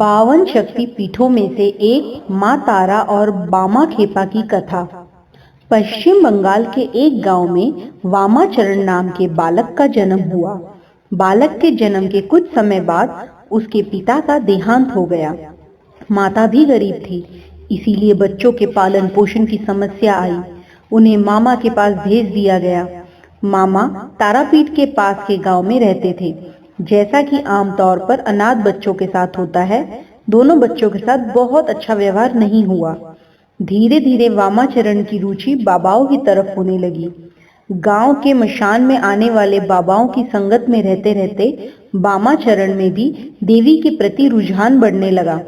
52 शक्ति पीठों में से एक माँ तारा और बामा खेपा की कथा। पश्चिम बंगाल के एक गांव में वामाचरण नाम के बालक का जन्म हुआ। बालक के जन्म के कुछ समय बाद उसके पिता का देहांत हो गया। माता भी गरीब थी, इसीलिए बच्चों के पालन पोषण की समस्या आई। उन्हें मामा के पास भेज दिया गया। मामा तारापीठ के पास के गांव में रहते थे। जैसा कि आमतौर पर अनाथ बच्चों के साथ होता है, दोनों बच्चों के साथ बहुत अच्छा व्यवहार नहीं हुआ। धीरे धीरे वामाचरण की रुचि बाबाओं की तरफ होने लगी। गांव के मशान में आने वाले बाबाओं की संगत में रहते रहते वामाचरण में भी देवी के प्रति रुझान बढ़ने लगा।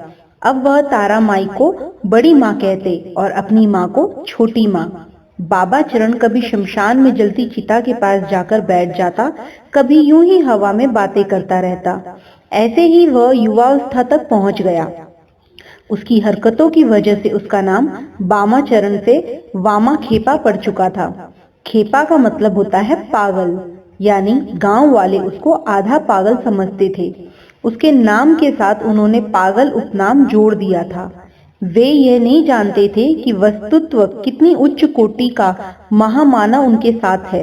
अब वह तारा माई को बड़ी माँ कहते और अपनी माँ को छोटी माँ। बाबा चरण कभी शमशान में जलती चिता के पास जाकर बैठ जाता, कभी यूं ही हवा में बातें करता रहता। ऐसे ही वह युवावस्था तक पहुंच गया। उसकी हरकतों की वजह से उसका नाम बामा चरण से वामा खेपा पड़ चुका था। खेपा का मतलब होता है पागल, यानी गांव वाले उसको आधा पागल समझते थे। उसके नाम के साथ उन्होंने पागल उपनाम जोड़ दिया था। वे यह नहीं जानते थे कि वस्तुत्व कितनी उच्च कोटि का महामानव उनके साथ है।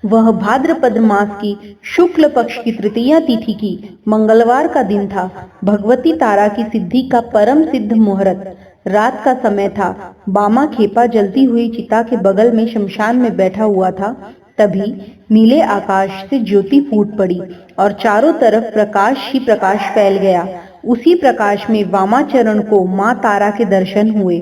वह भाद्रपद मास की शुक्ल पक्ष की तृतीया तिथि की मंगलवार का दिन था। भगवती तारा की सिद्धि का परम सिद्ध मुहूर्त। रात का समय था। बामा खेपा जलती हुई चिता के बगल में शमशान में बैठा हुआ था। तभी नीले आकाश से ज्योति फूट पड़ी और चारों तरफ प्रकाश ही प्रकाश फैल गया। उसी प्रकाश में वामाचरण को माँ तारा के दर्शन हुए।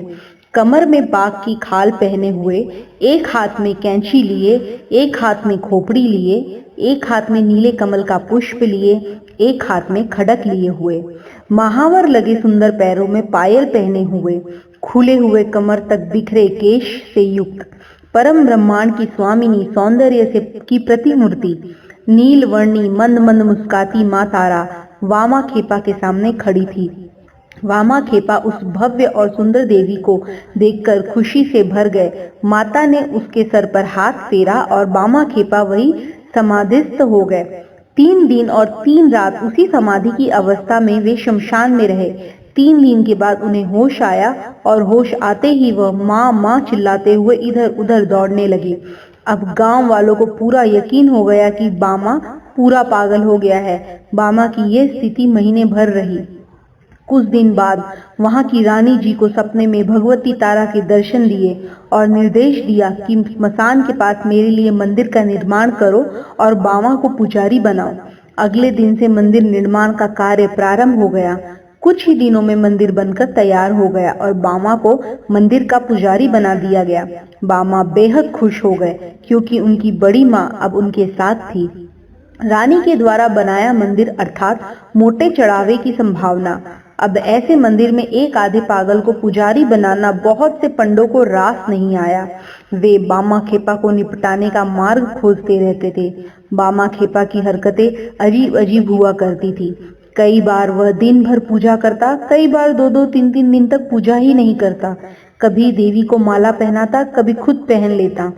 कमर में बाघ की खाल पहने हुए, एक हाथ में कैंची लिए, एक हाथ में खोपड़ी लिए, एक हाथ में नीले कमल का पुष्प लिए, एक हाथ में खड़क लिए हुए, महावर लगे सुंदर पैरों में पायल पहने हुए, खुले हुए कमर तक बिखरे केश से युक्त परम ब्रह्मांड की स्वामिनी सौंदर्य से की प्रतिमूर्ति, नील वर्णी मंद मंद मुस्काती माँ तारा वामा खेपा के सामने खड़ी थी। वामा खेपा उस भव्य और सुंदर देवी को देखकर खुशी से भर गए। माता ने उसके सर पर हाथ फेरा और वामा खेपा वही समाधिस्थ हो गए। 3 दिन और 3 रात उसी समाधि की अवस्था में वे शमशान में रहे। 3 दिन के बाद उन्हें होश आया और होश आते ही वह माँ माँ चिल्लाते हुए इधर उधर दौड़ने लगे। अब गांव वालों को पूरा यकीन हो गया कि बामा पूरा पागल हो गया है। बामा की यह स्थिति महीने भर रही। कुछ दिन बाद वहां की रानी जी को सपने में भगवती तारा के दर्शन दिए और निर्देश दिया कि स्मशान के पास मेरे लिए मंदिर का निर्माण करो और बामा को पुजारी बनाओ। अगले दिन से मंदिर निर्माण का कार्य प्रारंभ हो गया। कुछ ही दिनों में मंदिर बनकर तैयार हो गया और बामा को मंदिर का पुजारी बना दिया गया। बामा बेहद खुश हो गए क्योंकि उनकी बड़ी माँ अब उनके साथ थी। रानी के द्वारा बनाया मंदिर अर्थात मोटे चढ़ावे की संभावना। अब ऐसे मंदिर में एक आधे पागल को पुजारी बनाना बहुत से पंडों को रास नहीं आया। वे बामा खेपा को निपटाने का मार्ग खोजते रहते थे। बामा खेपा की हरकतें अजीब अजीब हुआ करती थी। कई बार वह दिन भर पूजा करता, कई बार 2-2, 3-3 दिन तक पूजा ही नहीं करता। कभी देवी को माला पहनाता, कभी खुद पहन लेता।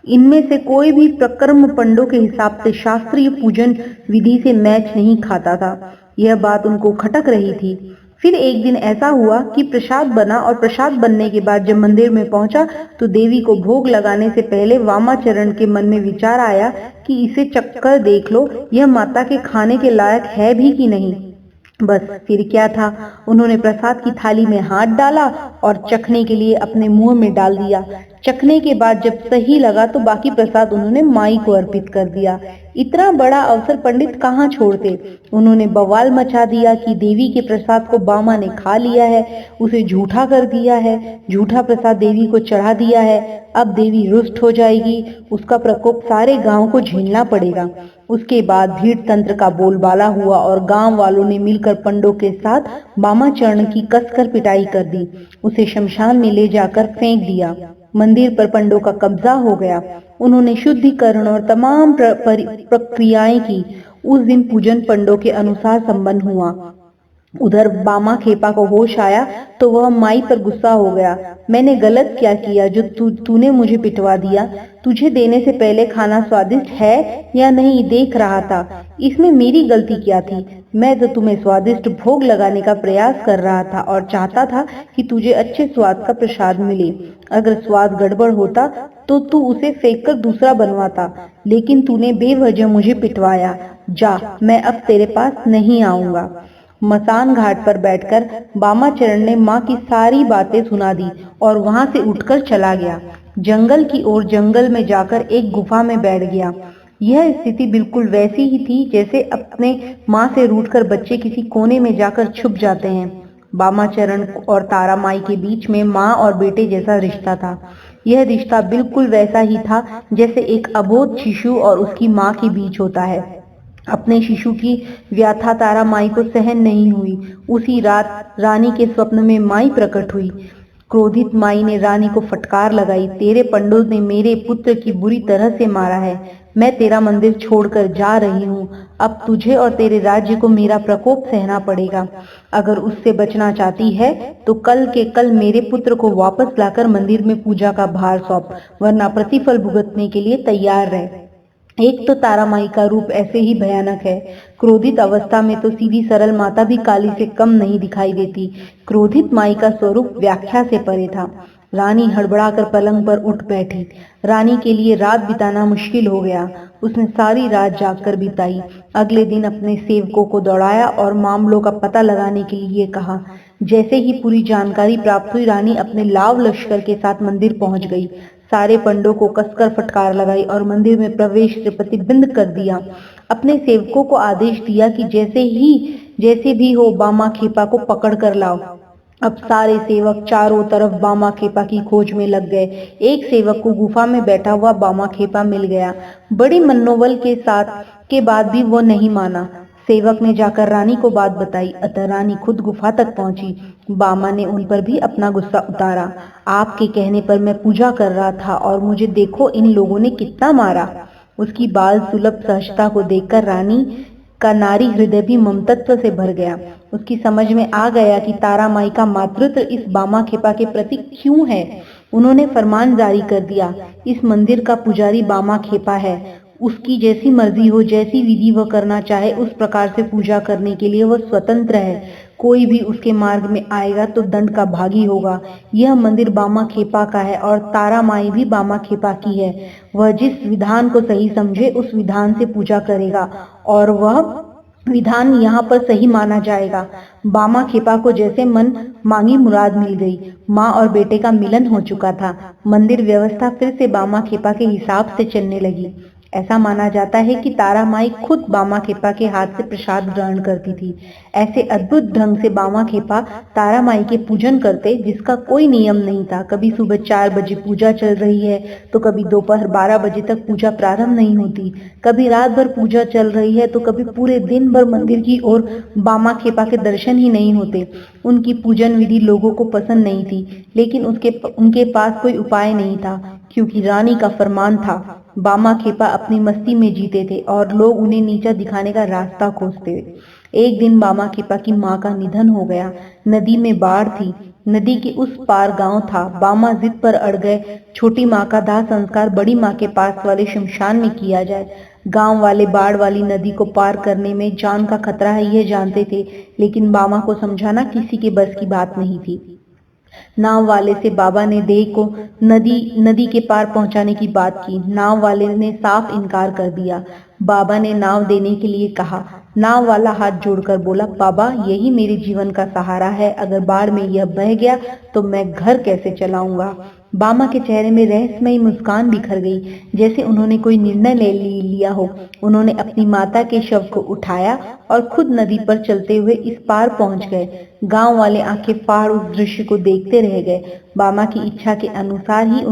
इनमें से कोई भी प्रकर्म पंडों के हिसाब से शास्त्रीय पूजन विधि से मैच नहीं खाता था। यह बात उनको खटक रही थी। फिर एक दिन ऐसा हुआ कि प्रसाद बना और प्रसाद बनने के बाद जब मंदिर में पहुंचा तो देवी को भोग लगाने से पहले वामाचरण के मन में विचार आया कि इसे चक्कर देख लो, यह माता के खाने के लायक है भी कि नहीं। बस फिर क्या था, उन्होंने प्रसाद की थाली में हाथ डाला और चखने के लिए अपने मुंह में डाल दिया। चखने के बाद जब सही लगा तो बाकी प्रसाद उन्होंने माई को अर्पित कर दिया। इतना बड़ा अवसर पंडित कहाँ छोड़ते। उन्होंने बवाल मचा दिया कि देवी के प्रसाद को बामा ने खा लिया है, उसे झूठा कर दिया है, झूठा प्रसाद देवी को चढ़ा दिया है। अब देवी रुष्ट हो जाएगी, उसका प्रकोप सारे गांव को झेलना पड़ेगा। उसके बाद भीड़ तंत्र का बोलबाला हुआ और गांव वालों ने मिलकर पंडों के साथ वामाचरण की कसकर पिटाई कर दी। उसे शमशान में ले जाकर फेंक दिया। मंदिर पर पंडों का कब्जा हो गया। उन्होंने शुद्धिकरण और तमाम प्रक्रियाएं की। उस दिन पूजन पंडों के अनुसार संपन्न हुआ। उधर बामा खेपा को होश आया तो वह माई पर गुस्सा हो गया। मैंने गलत क्या किया जो तूने मुझे पिटवा दिया? तुझे देने से पहले खाना स्वादिष्ट है या नहीं देख रहा था। इसमें मेरी गलती क्या थी? मैं तो तुम्हें स्वादिष्ट भोग लगाने का प्रयास कर रहा था और चाहता था कि तुझे अच्छे स्वाद का प्रसाद मिले। अगर स्वाद गड़बड़ होता तो तू उसे फेंक कर दूसरा बनवाता, लेकिन तूने बेवजह मुझे पिटवाया। जा, मैं अब तेरे पास नहीं आऊंगा। मसान घाट पर बैठकर बामाचरण ने माँ की सारी बातें सुना दी और वहां से उठकर चला गया। जंगल की ओर जंगल में जाकर एक गुफा में बैठ गया। यह स्थिति बिल्कुल वैसी ही थी जैसे अपने माँ से रूठकर बच्चे किसी कोने में जाकर छुप जाते हैं। बामाचरण और तारा माई के बीच में माँ और बेटे जैसा रिश्ता था। यह रिश्ता बिल्कुल वैसा ही था जैसे एक अबोध शिशु और उसकी माँ के बीच होता है। अपने शिशु की व्यथा तारा माई को सहन नहीं हुई। उसी रात रानी के स्वप्न में माई प्रकट हुई। क्रोधित माई ने रानी को फटकार लगाई, तेरे पंडों ने मेरे पुत्र की बुरी तरह से मारा है। मैं तेरा मंदिर छोड़कर जा रही हूँ। अब तुझे और तेरे राज्य को मेरा प्रकोप सहना पड़ेगा। अगर उससे बचना चाहती है तो कल के कल मेरे पुत्र को वापस लाकर मंदिर में पूजा का भार सौंप, वरना प्रतिफल भुगतने के लिए तैयार रह। एक तो तारा माई का रूप ऐसे ही भयानक है। क्रोधित अवस्था में तो सीधी सरल माता भी काली से कम नहीं दिखाई देती। क्रोधित माई का स्वरूप व्याख्या से परे था। रानी हड़बड़ाकर पलंग पर उठ बैठी। रानी के लिए रात बिताना मुश्किल हो गया। उसने सारी रात जागकर बिताई। अगले दिन अपने सेवकों को दौड़ाया और मामलों का पता लगाने के लिए कहा। जैसे ही पूरी जानकारी प्राप्त हुई, रानी अपने लाव लश्कर के साथ मंदिर पहुंच गई। सारे पंडों को कसकर फटकार लगाई और मंदिर में प्रवेश से प्रतिबंध कर दिया। अपने सेवकों को आदेश दिया कि जैसे भी हो बामा खेपा को पकड़ कर लाओ। अब सारे सेवक चारों तरफ बामा खेपा की खोज में लग गए। एक सेवक को गुफा में बैठा हुआ बामा खेपा मिल गया। बड़ी मनोबल के बाद भी वो नहीं माना। सेवक ने जाकर रानी को बात बताई, अतः रानी खुद गुफा तक पहुंची। बामा ने उन पर भी अपना गुस्सा उतारा। आपके कहने पर मैं पूजा कर रहा था और मुझे देखो इन लोगों ने कितना मारा। उसकी बाल सुलभ सहजता को देखकर रानी का नारी हृदय भी ममतत्व से भर गया। उसकी समझ में आ गया कि तारा माई का मातृत्व इस बामा खेपा के प्रति क्यों है। उन्होंने फरमान जारी कर दिया, इस मंदिर का पुजारी बामा खेपा है। उसकी जैसी मर्जी हो, जैसी विधि वह करना चाहे उस प्रकार से पूजा करने के लिए वह स्वतंत्र है। कोई भी उसके मार्ग में आएगा तो दंड का भागी होगा। यह मंदिर बामा खेपा का है और तारा माई भी बामा खेपा की है। वह जिस विधान को सही समझे उस विधान से पूजा करेगा और वह विधान यहाँ पर सही माना जाएगा। बामा खेपा को जैसे मन मांगी मुराद मिल गई। माँ और बेटे का मिलन हो चुका था। मंदिर व्यवस्था फिर से बामा खेपा के हिसाब से चलने लगी। ऐसा माना जाता है कि तारा माई खुद बामा खेपा के हाथ से प्रसाद ग्रहण करती थी। ऐसे अद्भुत ढंग से बामा खेपा तारा माई के पूजन करते जिसका कोई नियम नहीं था। कभी सुबह 4 बजे पूजा चल रही है तो कभी दोपहर 12 बजे तक पूजा प्रारंभ नहीं होती। कभी रात भर पूजा चल रही है तो कभी पूरे दिन भर मंदिर की ओर बामा खेपा के दर्शन ही नहीं होते। उनकी पूजन विधि लोगों को पसंद नहीं थी, लेकिन उनके पास कोई उपाय नहीं था, क्योंकि रानी का फरमान था। बामा खेपा अपनी मस्ती में जीते थे और लोग उन्हें नीचा दिखाने का रास्ता खोजते थे। एक दिन बामा खेपा की माँ का निधन हो गया। नदी में बाढ़ थी। नदी के उस पार गांव था। बामा जिद पर अड़ गए, छोटी माँ का दाह संस्कार बड़ी माँ के पास वाले शमशान में किया जाए। गांव वाले बाढ़ वाली नदी को पार करने में जान का खतरा है यह जानते थे, लेकिन बामा को समझाना किसी के बस की बात नहीं थी। नाव वाले से बाबा ने देह को नदी के पार पहुंचाने की बात की। नाव वाले ने साफ इनकार कर दिया। बाबा ने नाव देने के लिए कहा। नाव वाला हाथ जोड़कर बोला, बाबा यही मेरे जीवन का सहारा है। अगर बाढ़ में यह बह गया तो मैं घर कैसे चलाऊंगा। बामा के चेहरे में रहस्यमयी मुस्कान बिखर गई, जैसे उन्होंने कोई निर्णय ले लिया हो। उन्होंने अपनी माता के शव को उठाया और खुद नदी पर चलते हुए इस पार पहुंच गए। गांव वाले आंखें फाड़ उस दृश्य को देखते रह गए। बामा की इच्छा के अनुसार ही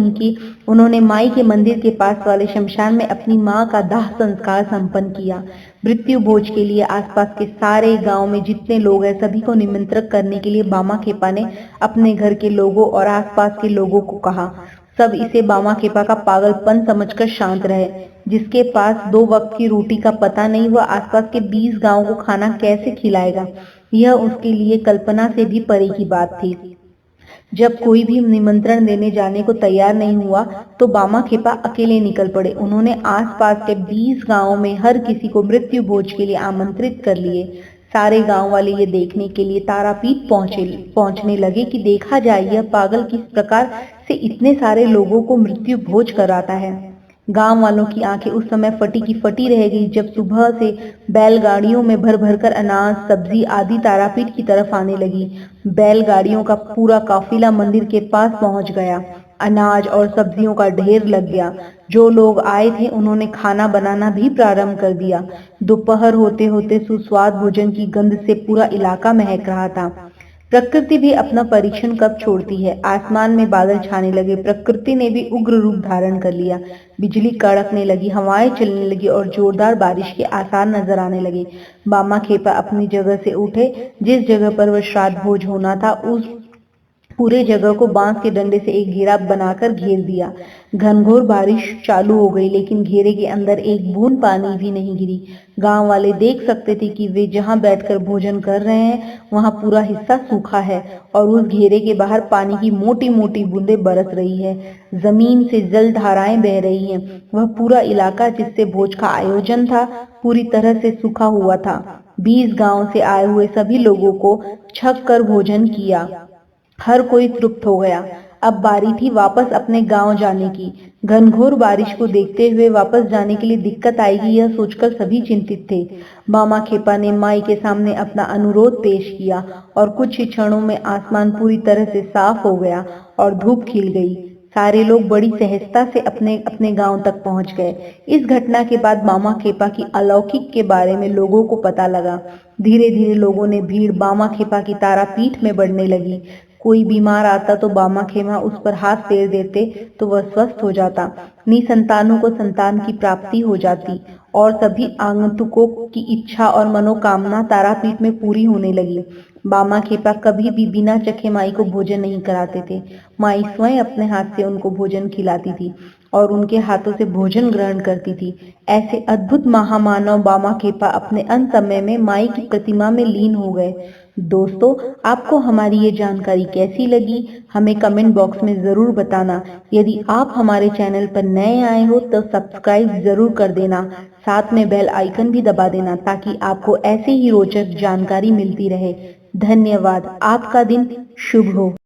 उन्होंने माई के मंदिर के पास वाले शमशान में अपनी मां का दाह संस्कार संपन्न किया। मृत्यु भोज के लिए आसपास के सारे गांव में जितने लोग हैं सभी को निमंत्रित करने के लिए बामा खेपा ने अपने घर के लोगों और आसपास के लोगों को कहा। सब इसे बामा खेपा का पागलपन समझकर शांत रहे। जिसके पास 2 वक्त की रोटी का पता नहीं, वह आसपास के 20 गांवों को खाना कैसे खिलाएगा। यह उसके लिए कल्पना से भी परे की बात थी। जब कोई भी निमंत्रण देने जाने को तैयार नहीं हुआ तो बामा खेपा अकेले निकल पड़े। उन्होंने आसपास के 20 गांवों में हर किसी को मृत्यु भोज के लिए आमंत्रित कर लिए। सारे गांव वाले ये देखने के लिए तारापीठ पहुंचने लगे कि देखा जाए यह पागल किस प्रकार से इतने सारे लोगों को मृत्यु भोज कराता है। गांव वालों की आंखें उस समय फटी की फटी रह गई जब सुबह से बैलगाड़ियों में भर भर कर अनाज, सब्जी आदि तारापीठ की तरफ आने लगी। बैलगाड़ियों का पूरा काफिला मंदिर के पास पहुंच गया। अनाज और सब्जियों का ढेर लग गया। जो लोग आए थे उन्होंने खाना बनाना भी प्रारंभ कर दिया। दोपहर होते होते सुस्वाद भोजन की गंध से पूरा इलाका महक रहा था। प्रकृति भी अपना परीक्षण कब छोड़ती है। आसमान में बादल छाने लगे। प्रकृति ने भी उग्र रूप धारण कर लिया। बिजली कड़कने लगी, हवाएं चलने लगी और जोरदार बारिश के आसार नजर आने लगे। बामा खेपा अपनी जगह से उठे। जिस जगह पर वह श्राद्ध भोज होना था उस पूरे जगह को बांस के डंडे से एक घेरा बनाकर घेर दिया। घनघोर बारिश चालू हो गई लेकिन घेरे के अंदर एक बूंद पानी भी नहीं गिरी। गांव वाले देख सकते थे कि वे जहां बैठकर भोजन कर रहे हैं वहां पूरा हिस्सा सूखा है और उस घेरे के बाहर पानी की मोटी मोटी बूंदें बरस रही है। जमीन से जल धाराएं बह रही हैं। वह पूरा इलाका जिससे भोज का आयोजन था पूरी तरह से सूखा हुआ था। 20 गांव से आए हुए सभी लोगों को छक कर भोजन किया। हर कोई तृप्त हो गया। अब बारी थी वापस अपने गांव जाने की। घनघोर बारिश को देखते हुए वापस जाने के लिए दिक्कत आएगी यह सोचकर सभी चिंतित थे। बामा खेपा ने माई के सामने अपना अनुरोध पेश किया और कुछ ही क्षणों में आसमान पूरी तरह से साफ हो गया और धूप खिल गई। सारे लोग बड़ी सहजता से अपने अपने गांव तक पहुंच गए। इस घटना के बाद बामा खेपा की अलौकिक के बारे में लोगों को पता लगा। धीरे धीरे लोगों ने भीड़ बामा खेपा की तारापीठ में बढ़ने लगी। कोई बीमार आता तो बामा खेमा उस पर हाथ फेर देते तो वह स्वस्थ हो जाता। निसंतानों को संतान की प्राप्ति हो जाती और सभी आगंतुकों की इच्छा और मनोकामना तारापीठ में पूरी होने लगी। बामा खेपा कभी भी बिना चखे माई को भोजन नहीं कराते थे। माई स्वयं अपने हाथ से उनको भोजन खिलाती थी और उनके हाथों से भोजन ग्रहण करती थी। ऐसे अद्भुत महामानव बामा खेपा अपने अंत समय में माई की प्रतिमा में लीन हो गए। दोस्तों, आपको हमारी ये जानकारी कैसी लगी हमें कमेंट बॉक्स में जरूर बताना। यदि आप हमारे चैनल पर नए आए हो तो सब्सक्राइब जरूर कर देना। साथ में बेल आइकन भी दबा देना ताकि आपको ऐसे ही रोचक जानकारी मिलती रहे। धन्यवाद। आपका दिन शुभ हो।